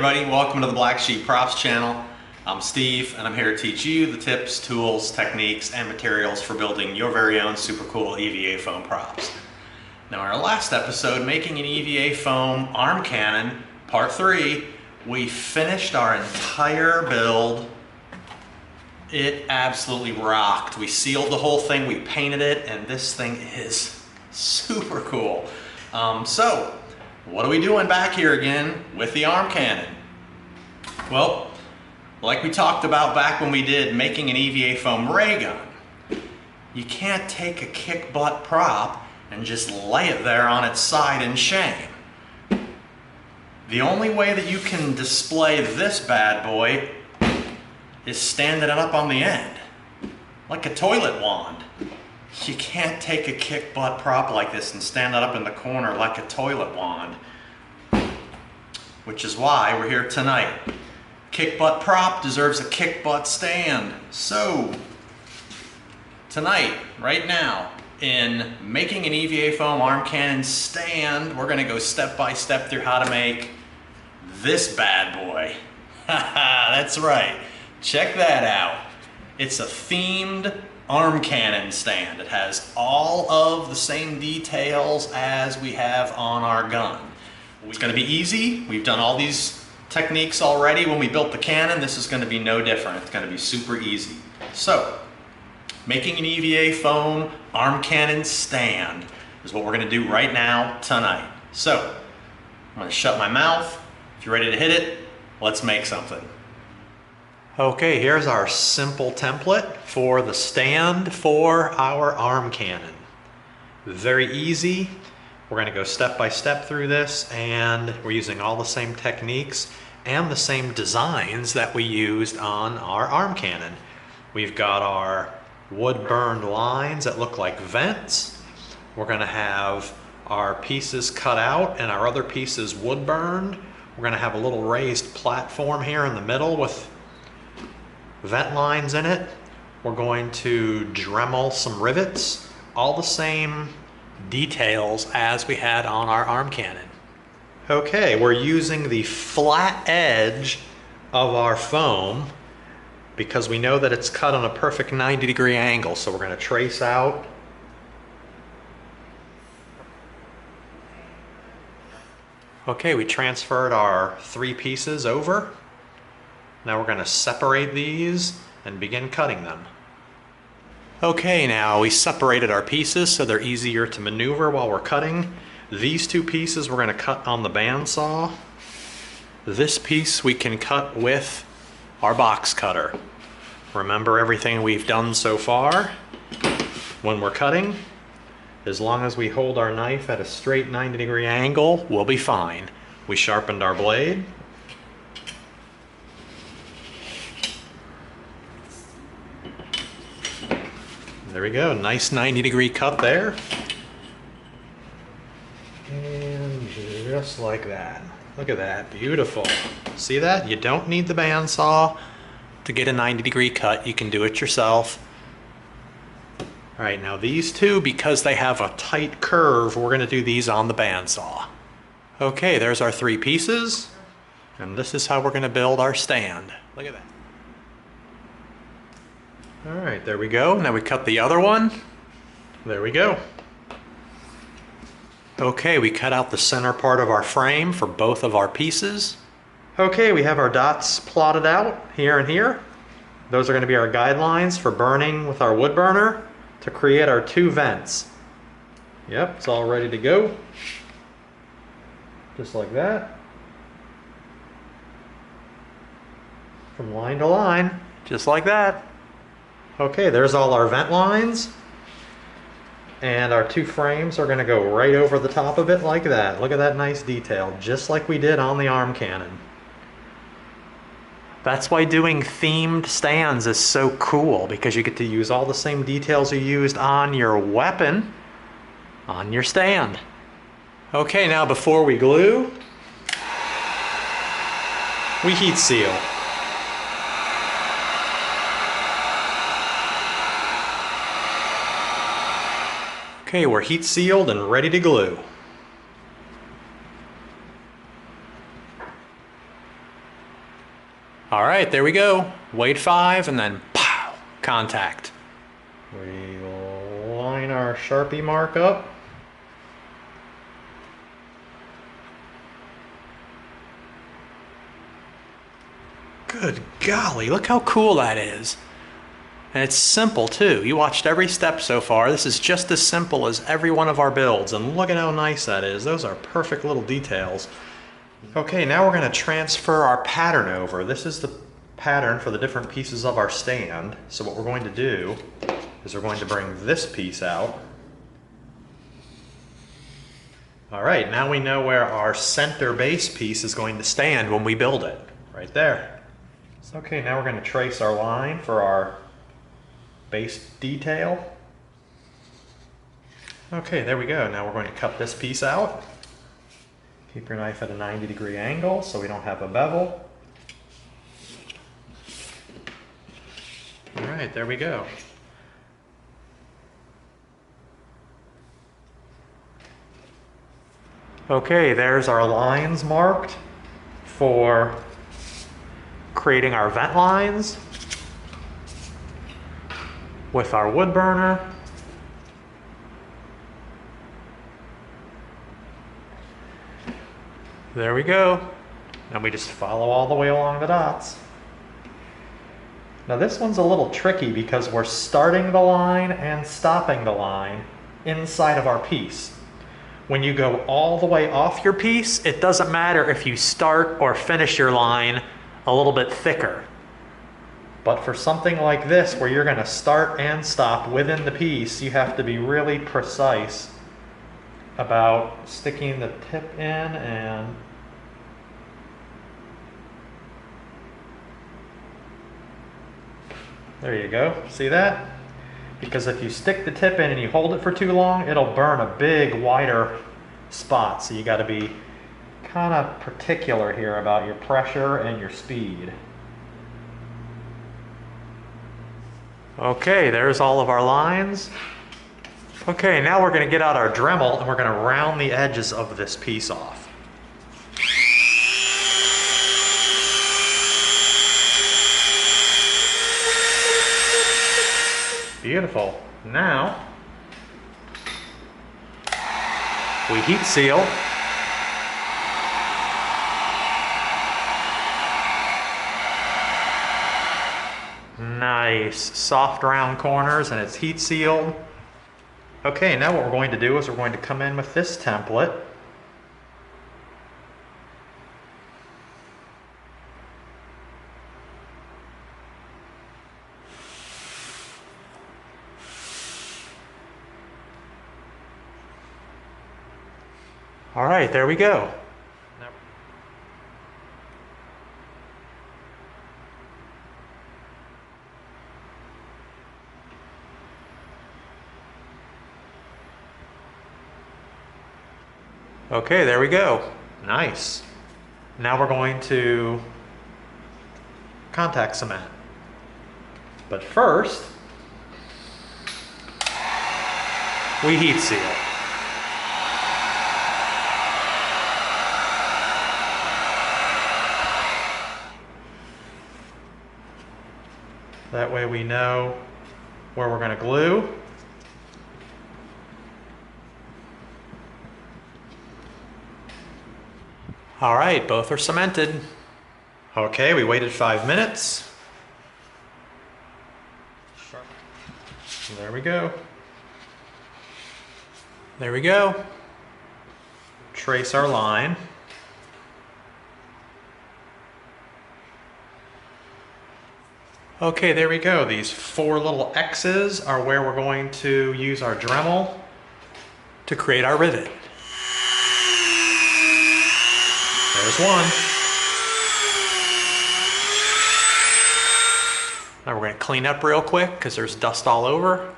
everybody, welcome to the Black Sheep Props channel. I'm Steve and I'm here to teach you the tips, tools, techniques, and materials for building your very own super cool EVA foam props. Now in our last episode, making an EVA foam arm cannon, part 3, we finished our entire build. It absolutely rocked. We sealed the whole thing, we painted it, and this thing is super cool. So, what are we doing back here again with the arm cannon? Well, like we talked about back when we did making an EVA foam ray gun, you can't take a kick butt prop and just lay it there on its side in shame. The only way that you can display this bad boy is standing it up on the end, like a toilet wand. You can't take a kick butt prop like this and stand it up in the corner like a toilet wand. Which is why we're here tonight. Kick butt prop deserves a kick butt stand. So, tonight, right now, in making an EVA foam arm cannon stand, we're gonna go step by step through how to make this bad boy. Haha, that's right. Check that out. It's a themed arm cannon stand. It has all of the same details as we have on our gun. It's going to be easy. We've done all these techniques already when we built the cannon. This is going to be no different. It's going to be super easy. So, making an EVA foam arm cannon stand is what we're going to do right now tonight. So, I'm going to shut my mouth. If you're ready to hit it, let's make something. Okay, here's our simple template for the stand for our arm cannon. Very easy. We're going to go step by step through this, and we're using all the same techniques and the same designs that we used on our arm cannon. We've got our wood burned lines that look like vents. We're going to have our pieces cut out and our other pieces wood burned. We're going to have a little raised platform here in the middle with vent lines in it. We're going to Dremel some rivets, all the same details as we had on our arm cannon. Okay, we're using the flat edge of our foam because we know that it's cut on a perfect 90-degree angle, so we're going to trace out. Okay, we transferred our 3 pieces over. Now we're going to separate these and begin cutting them. Okay, now we separated our pieces so they're easier to maneuver while we're cutting. These 2 pieces we're going to cut on the bandsaw. This piece we can cut with our box cutter. Remember everything we've done so far when we're cutting? As long as we hold our knife at a straight 90-degree angle, we'll be fine. We sharpened our blade. There we go, nice 90-degree cut there. And just like that. Look at that, beautiful. See that? You don't need the bandsaw to get a 90-degree cut. You can do it yourself. All right, now these 2, because they have a tight curve, we're gonna do these on the bandsaw. Okay, there's our 3 pieces. And this is how we're gonna build our stand. Look at that. All right, there we go. Now we cut the other one. There we go. Okay, we cut out the center part of our frame for both of our pieces. Okay, we have our dots plotted out here and here. Those are going to be our guidelines for burning with our wood burner to create our 2 vents. Yep, it's all ready to go. Just like that. From line to line, just like that. Okay, there's all our vent lines. And our 2 frames are going to go right over the top of it like that. Look at that nice detail, just like we did on the arm cannon. That's why doing themed stands is so cool, because you get to use all the same details you used on your weapon on your stand. Okay, now before we glue, we heat seal. Okay, we're heat sealed and ready to glue. All right, there we go. Wait 5 and then pow, contact. We line our Sharpie mark up. Good golly, look how cool that is. And it's simple too. You watched every step so far. This is just as simple as every one of our builds, and look at how nice that is. Those are perfect little details. Okay, now we're going to transfer our pattern over. This is the pattern for the different pieces of our stand. So what we're going to do is we're going to bring this piece out. All right, now we know where our center base piece is going to stand when we build it. Right there. Okay, now we're going to trace our line for our base detail. Okay, there we go. Now we're going to cut this piece out. Keep your knife at a 90-degree angle so we don't have a bevel. All right, there we go. Okay, there's our lines marked for creating our vent lines with our wood burner. There we go. And we just follow all the way along the dots. Now this one's a little tricky because we're starting the line and stopping the line inside of our piece. When you go all the way off your piece, it doesn't matter if you start or finish your line a little bit thicker. But for something like this, where you're going to start and stop within the piece, you have to be really precise about sticking the tip in and there you go. See that? Because if you stick the tip in and you hold it for too long, it'll burn a big, wider spot. So you got to be kind of particular here about your pressure and your speed. Okay, there's all of our lines. Okay, now we're going to get out our Dremel and we're going to round the edges of this piece off. Beautiful. Now, we heat seal. Nice, soft round corners, and it's heat sealed. Okay, now what we're going to do is we're going to come in with this template. All right, there we go. Okay, there we go. Nice. Now we're going to contact cement. But first, we heat seal. That way we know where we're going to glue. All right, both are cemented. Okay, we waited 5 minutes. There we go. There we go. Trace our line. Okay, there we go. These 4 little X's are where we're going to use our Dremel to create our rivet. There's one. Now we're going to clean up real quick because there's dust all over.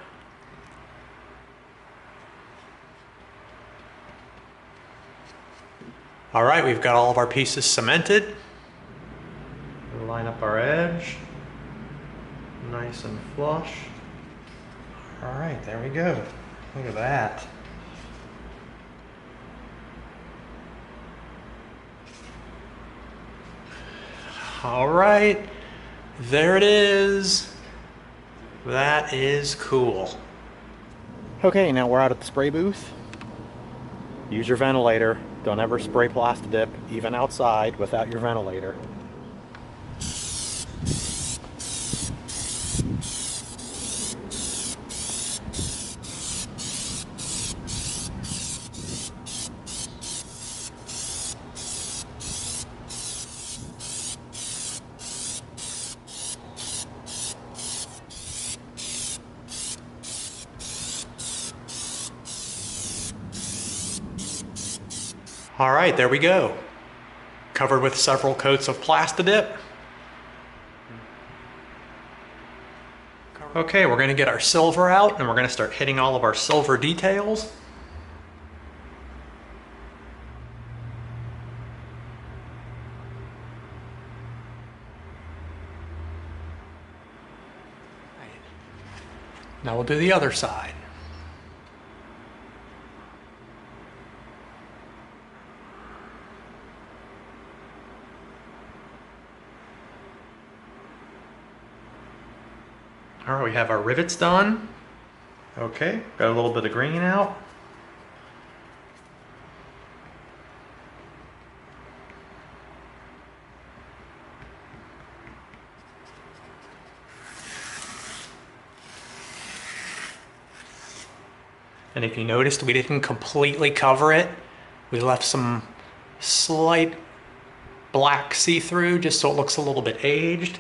All right, we've got all of our pieces cemented. We'll line up our edge. Nice and flush. All right, there we go. Look at that. All right, there it is. That is cool. Okay, now we're out at the spray booth. Use your ventilator. Don't ever spray Plastidip, even outside, without your ventilator. All right, there we go. Covered with several coats of Plastidip. Okay, we're gonna get our silver out and we're gonna start hitting all of our silver details. Now we'll do the other side. All right, we have our rivets done. Okay, got a little bit of green out. And if you noticed, we didn't completely cover it. We left some slight black see-through just so it looks a little bit aged.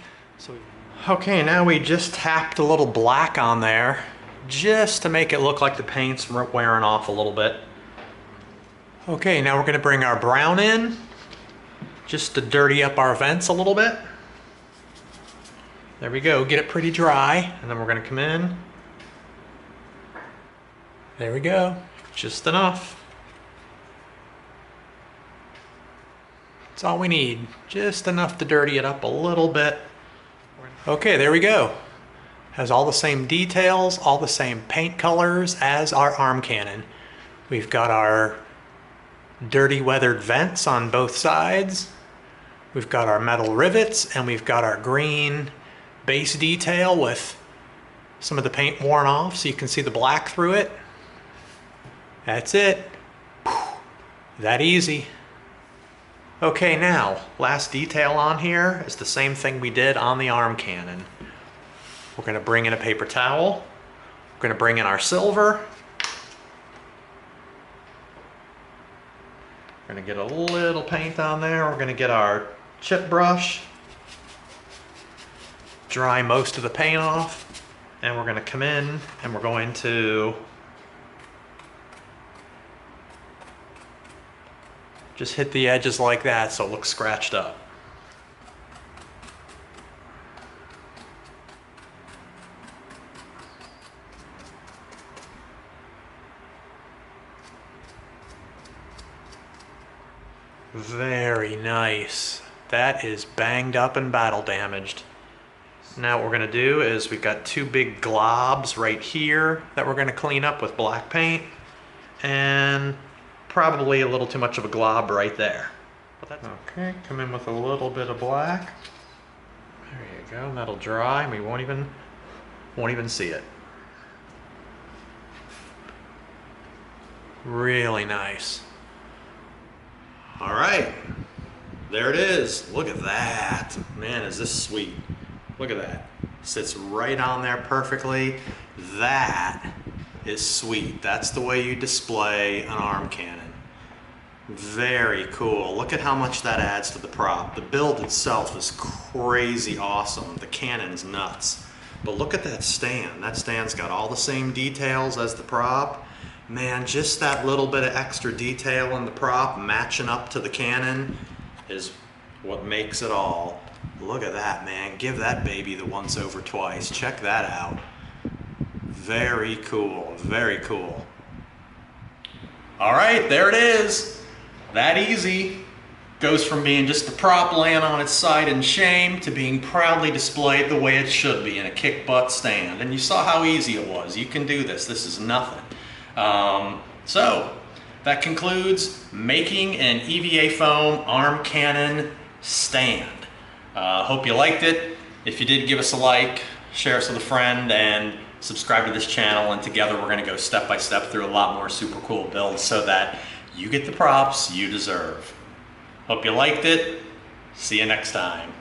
Okay, now we just tapped a little black on there just to make it look like the paint's wearing off a little bit. Okay, now we're gonna bring our brown in just to dirty up our vents a little bit. There we go, get it pretty dry, and then we're gonna come in. There we go, just enough. That's all we need, just enough to dirty it up a little bit. Okay, there we go. Has all the same details, all the same paint colors as our arm cannon. We've got our dirty weathered vents on both sides. We've got our metal rivets and we've got our green base detail with some of the paint worn off so you can see the black through it. That's it. That easy. Okay, now, last detail on here is the same thing we did on the arm cannon. We're gonna bring in a paper towel. We're gonna bring in our silver. We're gonna get a little paint on there. We're gonna get our chip brush, dry most of the paint off, and we're gonna come in and we're going to just hit the edges like that so it looks scratched up. Very nice. That is banged up and battle damaged. Now what we're gonna do is we've got two big globs right here that we're gonna clean up with black paint, and probably a little too much of a glob right there. Okay, come in with a little bit of black. There you go, that'll dry and we won't even see it. Really nice. All right, there it is. Look at that. Man, is this sweet. Look at that. Sits right on there perfectly. That is sweet. That's the way you display an arm cannon. Very cool. Look at how much that adds to the prop. The build itself is crazy awesome. The cannon's nuts. But look at that stand. That stand's got all the same details as the prop. Man, just that little bit of extra detail in the prop matching up to the cannon is what makes it all. Look at that, man. Give that baby the once over twice. Check that out. Very cool, very cool. All right, there it is. That easy. Goes from being just a prop laying on its side in shame to being proudly displayed the way it should be in a kick butt stand. And you saw how easy it was. You can do this. This is nothing. So that concludes making an EVA foam arm cannon stand. Hope you liked it. If you did, give us a like, share us with a friend, and subscribe to this channel, and together we're going to go step by step through a lot more super cool builds so that you get the props you deserve. Hope you liked it. See you next time.